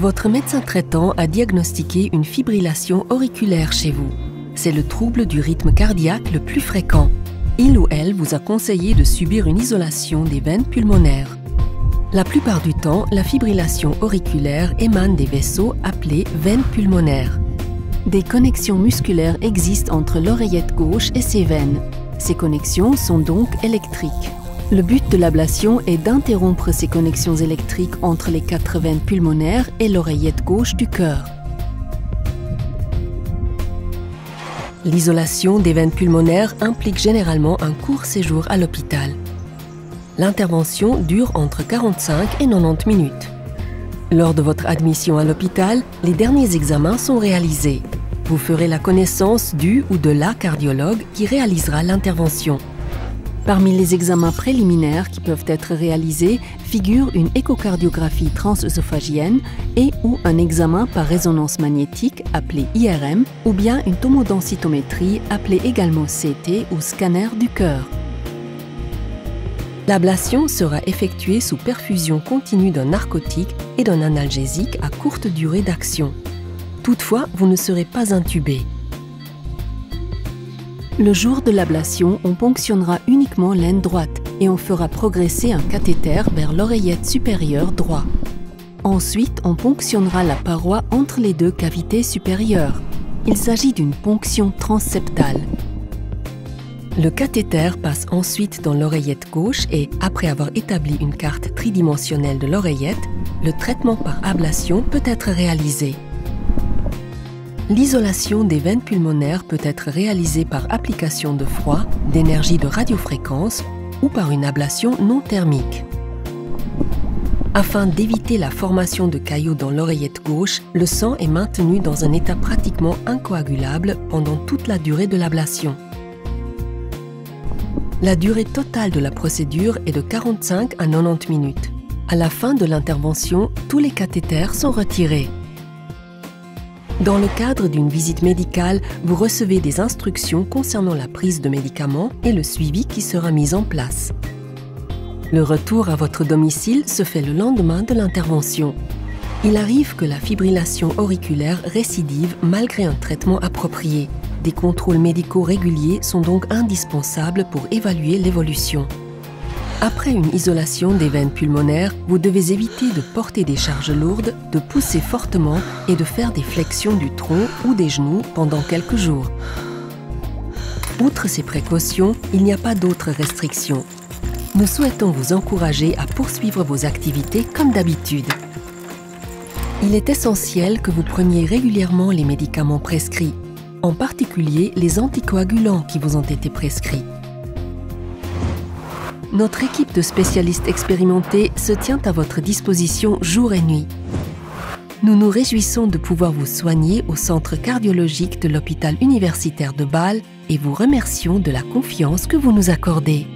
Votre médecin traitant a diagnostiqué une fibrillation auriculaire chez vous. C'est le trouble du rythme cardiaque le plus fréquent. Il ou elle vous a conseillé de subir une isolation des veines pulmonaires. La plupart du temps, la fibrillation auriculaire émane des vaisseaux appelés veines pulmonaires. Des connexions musculaires existent entre l'oreillette gauche et ses veines. Ces connexions sont donc électriques. Le but de l'ablation est d'interrompre ces connexions électriques entre les 4 veines pulmonaires et l'oreillette gauche du cœur. L'isolation des veines pulmonaires implique généralement un court séjour à l'hôpital. L'intervention dure entre 45 et 90 minutes. Lors de votre admission à l'hôpital, les derniers examens sont réalisés. Vous ferez la connaissance du ou de la cardiologue qui réalisera l'intervention. Parmi les examens préliminaires qui peuvent être réalisés figure une échocardiographie transœsophagienne et ou un examen par résonance magnétique appelé IRM ou bien une tomodensitométrie appelée également CT ou scanner du cœur. L'ablation sera effectuée sous perfusion continue d'un narcotique et d'un analgésique à courte durée d'action. Toutefois, vous ne serez pas intubé. Le jour de l'ablation, on ponctionnera uniquement l'aine droite et on fera progresser un cathéter vers l'oreillette supérieure droit. Ensuite, on ponctionnera la paroi entre les deux cavités supérieures. Il s'agit d'une ponction transseptale. Le cathéter passe ensuite dans l'oreillette gauche et, après avoir établi une carte tridimensionnelle de l'oreillette, le traitement par ablation peut être réalisé. L'isolation des veines pulmonaires peut être réalisée par application de froid, d'énergie de radiofréquence ou par une ablation non thermique. Afin d'éviter la formation de caillots dans l'oreillette gauche, le sang est maintenu dans un état pratiquement incoagulable pendant toute la durée de l'ablation. La durée totale de la procédure est de 45 à 90 minutes. À la fin de l'intervention, tous les cathéters sont retirés. Dans le cadre d'une visite médicale, vous recevez des instructions concernant la prise de médicaments et le suivi qui sera mis en place. Le retour à votre domicile se fait le lendemain de l'intervention. Il arrive que la fibrillation auriculaire récidive malgré un traitement approprié. Des contrôles médicaux réguliers sont donc indispensables pour évaluer l'évolution. Après une isolation des veines pulmonaires, vous devez éviter de porter des charges lourdes, de pousser fortement et de faire des flexions du tronc ou des genoux pendant quelques jours. Outre ces précautions, il n'y a pas d'autres restrictions. Nous souhaitons vous encourager à poursuivre vos activités comme d'habitude. Il est essentiel que vous preniez régulièrement les médicaments prescrits, en particulier les anticoagulants qui vous ont été prescrits. Notre équipe de spécialistes expérimentés se tient à votre disposition jour et nuit. Nous nous réjouissons de pouvoir vous soigner au centre cardiologique de l'hôpital universitaire de Bâle et vous remercions de la confiance que vous nous accordez.